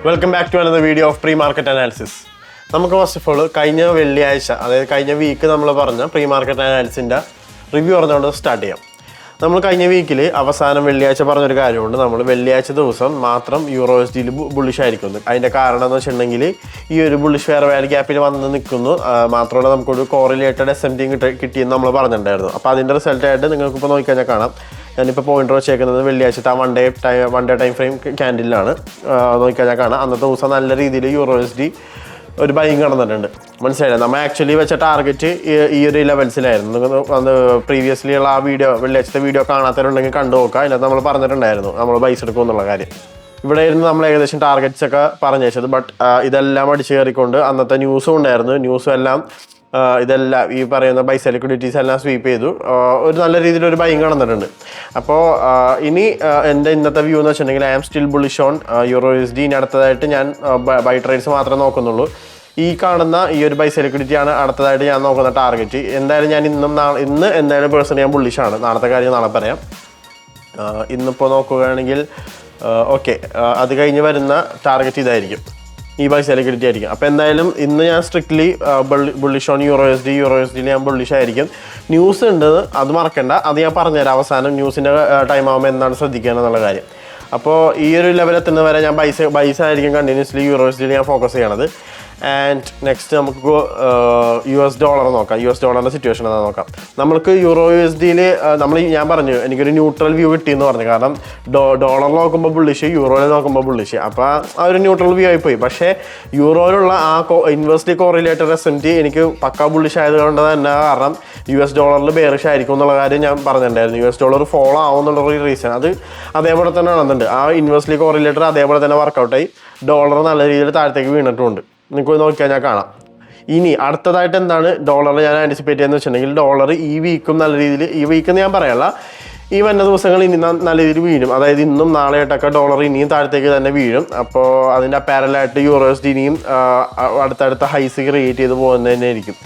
Welcome back to another video of pre market analysis. നമുക്ക് first of all കഴിഞ്ഞ വെള്ളിയാഴ്ച, അതായത് കഴിഞ്ഞ വീക്ക് നമ്മൾ പറഞ്ഞ പ്രീ മാർക്കറ്റ് അനാലിസിൻ്റെ റിവ്യൂ പറഞ്ഞുകൊണ്ട് സ്റ്റാർട്ട് ചെയ്യാം. നമ്മൾ കഴിഞ്ഞ വീക്കിൽ അവസാനം വെള്ളിയാഴ്ച പറഞ്ഞൊരു കാര്യമുണ്ട്. നമ്മൾ വെള്ളിയാഴ്ച ദിവസം മാത്രം യൂറോ എസ് ഡിയിൽ ബുള്ളിഷ് ആയിരിക്കുന്നു. അതിൻ്റെ കാരണം എന്ന് വെച്ചിട്ടുണ്ടെങ്കിൽ ഈ ഒരു ബുള്ളിഷ് ഫെയർ വാല്യൂ ഗ്യാപ്പിൽ വന്ന് നിൽക്കുന്നു. മാത്രമല്ല നമുക്കൊരു കോറിലേറ്റഡ് SMT കിട്ടിയെന്ന് നമ്മൾ പറഞ്ഞിട്ടുണ്ടായിരുന്നു. അപ്പോൾ അതിൻ്റെ റിസൾട്ടായിട്ട് നിങ്ങൾക്കിപ്പോൾ നോക്കിക്കഴിഞ്ഞാൽ കാണാം. ഞാനിപ്പോൾ പോയിൻ്റർ വെച്ചേക്കുന്നത് വെള്ളിയാഴ്ചത്തെ വൺ ഡേ ടൈം ഫ്രെയിം ക്യാൻഡിലാണ്. നോക്കിക്കഴിഞ്ഞാൽ കാണാം അന്നത്തെ ദിവസം നല്ല രീതിയിൽ യൂറോ എസ് ഡി ഒരു ബൈങ് നടന്നിട്ടുണ്ട്. മനസ്സിലായില്ലേ? നമ്മൾ ആക്ച്വലി വെച്ച ടാർഗറ്റ് ഈ ഒരു ലെവൽസിലായിരുന്നു. അത് പ്രീവിയസ്ലി ഉള്ള ആ വീഡിയോ, വെള്ളിയാഴ്ചത്തെ വീഡിയോ കാണാത്തവരുണ്ടെങ്കിൽ കണ്ടു നോക്കുക. അതിനകത്ത് നമ്മൾ പറഞ്ഞിട്ടുണ്ടായിരുന്നു നമ്മൾ പൈസ എടുക്കും എന്നുള്ള കാര്യം. ഇവിടെ ഇരുന്ന് നമ്മൾ ഏകദേശം ടാർഗറ്റ്സ് ഒക്കെ പറഞ്ഞു വെച്ചത്. ബട്ട് ഇതെല്ലാം അടിച്ചു കയറിക്കൊണ്ട് അന്നത്തെ ന്യൂസും ഉണ്ടായിരുന്നു. ന്യൂസും എല്ലാം ഇതെല്ലാം ഈ പറയുന്ന ബൈ ലിക്വിഡിറ്റീസ് എല്ലാം സ്വീപ്പ് ചെയ്തു. ഒരു നല്ല രീതിയിലൊരു ബൈങ് നടന്നിട്ടുണ്ട്. അപ്പോൾ ഇനി എൻ്റെ ഇന്നത്തെ വ്യൂ എന്ന് വെച്ചിട്ടുണ്ടെങ്കിൽ I am still bullish on euro S D. ഇനി അടുത്തതായിട്ട് ഞാൻ ബൈ ട്രേഡ്സ് മാത്രമേ നോക്കുന്നുള്ളൂ. ഈ കാണുന്ന ഈ ഒരു ബൈ ലിക്വിഡിറ്റിയാണ് അടുത്തതായിട്ട് ഞാൻ നോക്കുന്ന ടാർഗറ്റ്. എന്തായാലും ഞാൻ ഇന്ന് എന്തായാലും പേഴ്സണലി ഞാൻ ബുള്ളിഷാണ്. നാളത്തെ കാര്യം നാളെ പറയാം. ഇന്നിപ്പോൾ നോക്കുകയാണെങ്കിൽ ഓക്കെ, അത് കഴിഞ്ഞ് വരുന്ന ടാർഗറ്റ് ഇതായിരിക്കും, ഈ ബൈ ലിക്വിഡിറ്റി ആയിരിക്കും. അപ്പോൾ എന്തായാലും ഇന്ന് ഞാൻ strictly bullish on euro S ഡിയിൽ ഞാൻ ബുള്ളിഷ് ആയിരിക്കും. ന്യൂസ് ഉണ്ട്, അത് മറക്കണ്ട. അത് ഞാൻ പറഞ്ഞുതരാം അവസാനം ന്യൂസിൻ്റെ ടൈം ആകുമ്പോൾ എന്താണ് ശ്രദ്ധിക്കുക എന്നുള്ള കാര്യം. അപ്പോൾ ഈ ഒരു ലെവലെത്തുന്ന വരെ ഞാൻ ബൈസ് ആയിരിക്കും കണ്ടിന്യൂസ്ലി യൂറോ എസ് ഡിയിൽ ഞാൻ ഫോക്കസ് ചെയ്യണത്. ആൻഡ് നെക്സ്റ്റ് നമുക്ക് US ഡോളർ നോക്കാം. US ഡോളറിൻ്റെ സിറ്റുവേഷൻ എന്താ നോക്കാം. നമുക്ക് യൂറോ US ഡിയിൽ ഞാൻ പറഞ്ഞു എനിക്കൊരു ന്യൂട്രൽ വ്യൂ കിട്ടിയെന്ന് പറഞ്ഞു. കാരണം ഡോളർ നോക്കുമ്പോൾ ബുള്ളിഷ്, യൂറോയിൽ നോക്കുമ്പോൾ ബുള്ളിഷ്. അപ്പോൾ ആ ഒരു ന്യൂട്രൽ വ്യൂ ആയിപ്പോയി. പക്ഷേ യൂറോയിലുള്ള ആ ഇൻവേഴ്സ്ലി കോറിലേറ്റഡ് SMT എനിക്ക് പക്കാ ബുള്ളിഷ് ആയതുകൊണ്ട് തന്നെ കാരണം US ഡോളറിൽ ബെയറിഷ് ആയിരിക്കും എന്നുള്ള കാര്യം ഞാൻ പറഞ്ഞിട്ടുണ്ടായിരുന്നു. US ഡോളർ ഫോളോ ആവും എന്നുള്ളൊരു റീസൺ അത് അതേപോലെ തന്നെ നടന്നുണ്ട്. ആ ഇൻവേഴ്സ്ലി കോറിലേറ്റർ അതേപോലെ തന്നെ വർക്കൗട്ടായി. ഡോളർ നല്ല രീതിയിൽ താഴത്തേക്ക് വീണിട്ടുണ്ട്. നിങ്ങൾക്ക് നോക്കിയാൽ ഞാൻ കാണാം. ഇനി അടുത്തതായിട്ട് എന്താണ് ഡോളർ ഞാൻ ആൻറ്റിസിപ്പേറ്റ് ചെയ്യുന്നത് വെച്ചിട്ടുണ്ടെങ്കിൽ ഡോളർ ഈ വീക്കും നല്ല രീതിയിൽ, ഈ വീക്കെന്ന് ഞാൻ പറയല്ല, ഈ വരുന്ന ദിവസങ്ങൾ ഇനി നല്ല രീതിയിൽ വീഴും. അതായത് ഇന്നും നാളെയായിട്ടൊക്കെ ഡോളർ ഇനിയും താഴത്തേക്ക് തന്നെ വീഴും. അപ്പോൾ അതിൻ്റെ അപ്പാരലായിട്ട് യൂറോ എസ് ഡി ഇനിയും അടുത്തടുത്ത ഹൈസ് ക്രിയേറ്റ് ചെയ്ത് പോകുന്നത് തന്നെ ആയിരിക്കും.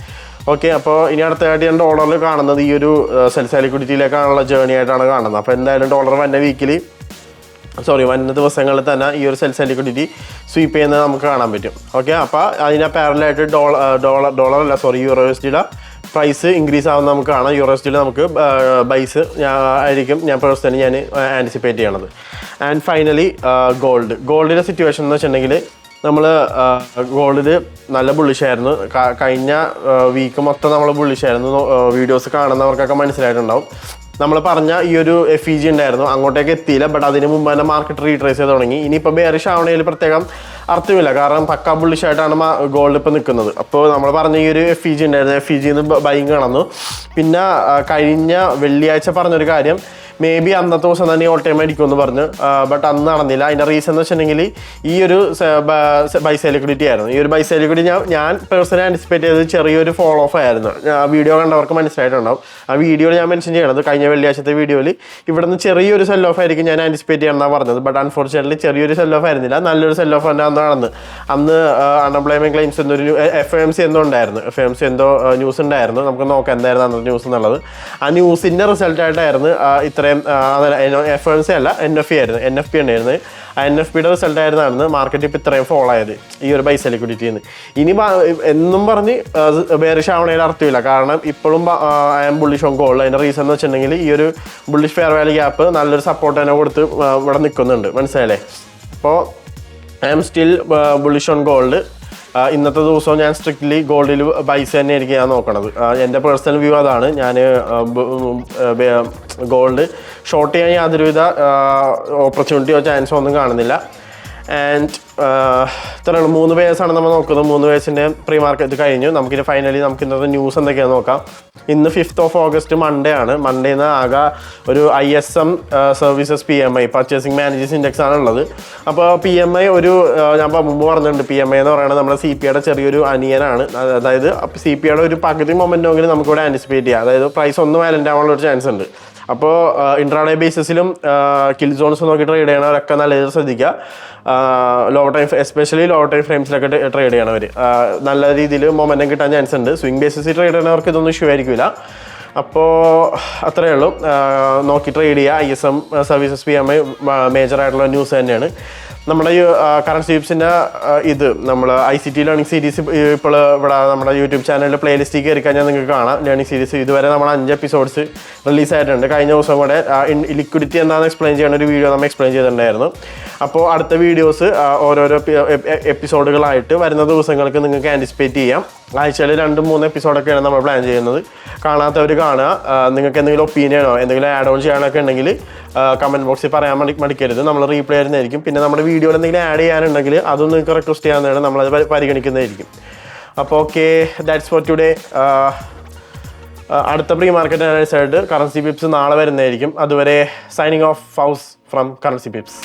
ഓക്കെ, അപ്പോൾ ഇനി അടുത്തതായിട്ട് ഞാൻ ഡോളറിൽ കാണുന്നത് ഈ ഒരു സെൽസ് ലിക്വിഡിറ്റിയിലേക്കാണുള്ള ജേർണി ആയിട്ടാണ് കാണുന്നത്. അപ്പോൾ എന്തായാലും ഡോളർ വരുന്ന ദിവസങ്ങളിൽ തന്നെ ഈ ഒരു സെൽസ് ലിക്വിഡിറ്റി സ്വീപ്പ് ചെയ്യുന്നത് നമുക്ക് കാണാൻ പറ്റും. ഓക്കെ, അപ്പോൾ അതിനെ പാരലായിട്ട് യൂറോ എസ് ഡിയുടെ പ്രൈസ് ഇൻക്രീസ് ആവുന്ന നമുക്ക് കാണാം. യൂറോ എസ് ഡിയിൽ നമുക്ക് ബൈസ് ആയിരിക്കും ഞാൻ പേഴ്സണലി ആൻറ്റിസിപ്പേറ്റ് ചെയ്യണത്. ആൻഡ് ഫൈനലി ഗോൾഡിൻ്റെ സിറ്റുവേഷൻ എന്ന് വെച്ചിട്ടുണ്ടെങ്കിൽ നമ്മൾ ഗോൾഡിൽ നല്ല ബുള്ളിഷായിരുന്നു. കഴിഞ്ഞ വീക്ക് മൊത്തം നമ്മൾ ബുള്ളിഷായിരുന്നു. വീഡിയോസ് കാണുന്നവർക്കൊക്കെ മനസ്സിലായിട്ടുണ്ടാവും. നമ്മൾ പറഞ്ഞ ഈ ഒരു FEG ഉണ്ടായിരുന്നു, അങ്ങോട്ടേക്ക് എത്തിയില്ല. ബട്ട് അതിന് മുമ്പ് തന്നെ മാർക്കറ്റ് റീട്രേസ് ചെയ്ത് തുടങ്ങി. ഇനിയിപ്പോൾ ബെയറിഷ് ആവണേൽ പ്രത്യേകം അർത്ഥമില്ല, കാരണം പക്കാ ബുള്ളിഷായിട്ടാണ് ഗോൾഡ് ഇപ്പോൾ നിൽക്കുന്നത്. അപ്പോൾ നമ്മൾ പറഞ്ഞ ഈ ഒരു FEG ഉണ്ടായിരുന്നു, FEGന്ന് ബൈങ് കാണുന്നു. പിന്നെ കഴിഞ്ഞ വെള്ളിയാഴ്ച പറഞ്ഞൊരു കാര്യം, മേ ബി അന്നത്തെ ദിവസം തന്നെ ഓൾ ടൈം അടിക്കുമെന്ന് പറഞ്ഞു. ബട്ട് അന്ന് നടന്നില്ല. അതിൻ്റെ റീസൺ എന്ന് വെച്ചിട്ടുണ്ടെങ്കിൽ ഈ ഒരു ബൈ ലിക്വിഡിറ്റി ആയിരുന്നു. ഈ ഒരു ബൈ ലിക്വിഡിറ്റി ഞാൻ പേഴ്സണലി ആൻറ്റിസിപ്പേറ്റ് ചെയ്തത് ചെറിയൊരു ഫോളോ ഓഫ് ആയിരുന്നു. വീഡിയോ കണ്ടവർക്ക് മനസ്സിലായിട്ടുണ്ടാവും. ആ വീഡിയോയിൽ ഞാൻ മെൻഷൻ ചെയ്യണത് കഴിഞ്ഞ വെള്ളിയാഴ്ചത്തെ വീഡിയോയിൽ ഇവിടെ നിന്ന് ചെറിയൊരു സെൽ ഓഫ് ആയിരിക്കും ഞാൻ ആൻറ്റിസിപ്പേറ്റ് ചെയ്യണമെന്നാണ് പറഞ്ഞത്. ബട്ട് അൺഫോർച്യുനേറ്റ്ലി ചെറിയൊരു സെൽ ഓഫ് ആയിരുന്നില്ല, നല്ലൊരു സെൽ ഓഫ് തന്നെ നടന്ന്. അന്ന് അൺഎംപ്ലോയ്മെൻറ്റ് ക്ലെയിംസ് എന്നൊരു FOMC എന്തോ ഉണ്ടായിരുന്നു, FOMC എന്തോ ന്യൂസ് ഉണ്ടായിരുന്നു. നമുക്ക് നോക്കാം എന്തായിരുന്നു അന്നത്തെ ന്യൂസ് എന്നുള്ളത്. ആ ന്യൂസിൻ്റെ റിസൾട്ടായിട്ടായിരുന്നു ഇത്രയും FOMC അല്ല, NFP ആയിരുന്നു, NFP ഉണ്ടായിരുന്നു. ആ NFPയുടെ റിസൾട്ടായിരുന്നാണ് മാർക്കറ്റ് ഇപ്പോൾ ഇത്രയും ഫോളോ ആയത് ഈ ഒരു ബൈ ലിക്വിഡിറ്റിന്ന്. ഇനി എന്നും പറഞ്ഞ് ബെയറിഷ് ആവണേൽ അർത്ഥമില്ല, കാരണം ഇപ്പോഴും I am bullish on gold. അതിൻ്റെ റീസൺ എന്ന് വെച്ചിട്ടുണ്ടെങ്കിൽ ഈ ഒരു ബുള്ളിഷ് ഫെയർ വാല്യൂ ഗ്യാപ്പ് നല്ലൊരു സപ്പോർട്ട് തന്നെ കൊടുത്ത് ഇവിടെ നിൽക്കുന്നുണ്ട്. മനസ്സിലായില്ലേ? അപ്പോൾ I am still bullish on gold. ഇന്നത്തെ ദിവസവും ഞാൻ സ്ട്രിക്ട്ലി ഗോൾഡിൽ ബൈസ് തന്നെ ആയിരിക്കും ഞാൻ നോക്കണത്. എൻ്റെ പേഴ്സണൽ വ്യൂ അതാണ്. ഞാൻ ഗോൾഡ് ഷോർട്ട് ചെയ്യാൻ യാതൊരുവിധ ഓപ്പർച്യൂണിറ്റിയോ ചാൻസോ ഒന്നും കാണുന്നില്ല. ആൻഡ് ഇത്രയാണ് 3 പേഴ്സാണ് നമ്മൾ നോക്കുന്നത്. 3 പേഴ്സിൻ്റെ പ്രീ മാർക്കറ്റ് കഴിഞ്ഞു. നമുക്കിനി ഫൈനലി നമുക്ക് ഇന്നത്തെ ന്യൂസ് എന്തൊക്കെയാണെന്ന് നോക്കാം. ഇന്ന് 5th of August മൺഡേ ആണ്. മൺഡേന്ന് ആകെ ഒരു ISM services PMI purchasing managers index ആണ് ഉള്ളത്. അപ്പോൾ PMI ഞാൻ മുമ്പ് പറഞ്ഞിട്ടുണ്ട്, PMI എന്ന് പറയുന്നത് നമ്മുടെ CPIയുടെ ചെറിയൊരു അനിയനാണ്. അതായത് CPIയുടെ ഒരു പകുതി മൊമെൻറ്റെങ്കിലും നമുക്കിവിടെ ആൻറ്റിസിപ്പേറ്റ് ചെയ്യാം. അതായത് പ്രൈസ് ഒന്ന് വാലൻ്റ് ആവാനുള്ള ഒരു ചാൻസ് ഉണ്ട്. അപ്പോൾ ഇൻട്രാഡേ ബേസിസിലും കിൽ സോൺസ് നോക്കി ട്രേഡ് ചെയ്യണവരൊക്കെ നല്ല രീതിയിൽ ശ്രദ്ധിക്കുക. എസ്പെഷ്യലി ലോ ടൈം ഫ്രെയിംസിലൊക്കെ ട്രേഡ് ചെയ്യണവർ നല്ല രീതിയിൽ മൊമെൻറ്റം കിട്ടാൻ ചാൻസ് ഉണ്ട്. സ്വിംഗ് ബേസിസിൽ ട്രേഡ് ചെയ്യണവർക്ക് ഇതൊന്നും ഇഷ്യൂ ആയിരിക്കില്ല. അപ്പോൾ അത്രയേ ഉള്ളൂ. നോക്കി ട്രേഡ് ചെയ്യുക. ISM സർവീസസ് PMI മേജറായിട്ടുള്ള ന്യൂസ് തന്നെയാണ്. നമ്മുടെ ഈ കറൻസി ടിപ്സിൻ്റെ ഇത് നമ്മൾ ICT ലേണിംഗ് സീരീസ് ഇപ്പോൾ ഇവിടെ നമ്മുടെ യൂട്യൂബ് ചാനലിൽ പ്ലേലിസ്റ്റിൽ കയറി കഴിഞ്ഞാൽ നിങ്ങൾക്ക് കാണാം. ലേണിംഗ് സീരീസ് ഇതുവരെ നമ്മൾ 5 എപ്പിസോഡ്സ് റിലീസായിട്ടുണ്ട്. കഴിഞ്ഞ ദിവസം കൂടെ ലിക്വിഡിറ്റി എന്താണെന്ന് എക്സ്പ്ലെയിൻ ചെയ്യുന്ന ഒരു വീഡിയോ നമ്മൾ എക്സ്പ്ലെയിൻ ചെയ്തിട്ടുണ്ടായിരുന്നു. അപ്പോൾ അടുത്ത വീഡിയോസ് ഓരോരോ എപ്പിസോഡുകളായിട്ട് വരുന്ന ദിവസങ്ങൾക്ക് നിങ്ങൾക്ക് ആൻറ്റിസിപ്പേറ്റ് ചെയ്യാം. ആഴ്ചയിൽ 2-3 എപ്പിസോഡൊക്കെയാണ് നമ്മൾ പ്ലാൻ ചെയ്യുന്നത്. കാണാത്തവർ കാണുക. നിങ്ങൾക്ക് എന്തെങ്കിലും ഒപ്പീനിയനോ എന്തെങ്കിലും ആഡ് ഓൺ ചെയ്യാനൊക്കെ ഉണ്ടെങ്കിൽ കമൻറ്റ് ബോക്സിൽ പറയാൻ മടിക്കരുത്. നമ്മൾ റീപ്ലൈ ചെയ്യുന്നതായിരിക്കും. പിന്നെ നമ്മുടെ വീഡിയോയിൽ എന്തെങ്കിലും ആഡ് ചെയ്യാനുണ്ടെങ്കിൽ അതൊന്നും നിങ്ങൾക്ക് റിക്വസ്റ്റ് ചെയ്യാവുന്നതാണ്. നമ്മളത് പരിഗണിക്കുന്നതായിരിക്കും. അപ്പോൾ ഓക്കെ, ദാറ്റ്സ് ഫോർ ടുഡേ. അടുത്ത പ്രീ മാർക്കറ്റ് അനാലിസിസ് ആയിട്ട് കറൻസി പിപ്സ് നാളെ വരുന്നതായിരിക്കും. അതുവരെ signing off ഫൗസ് from currency pips.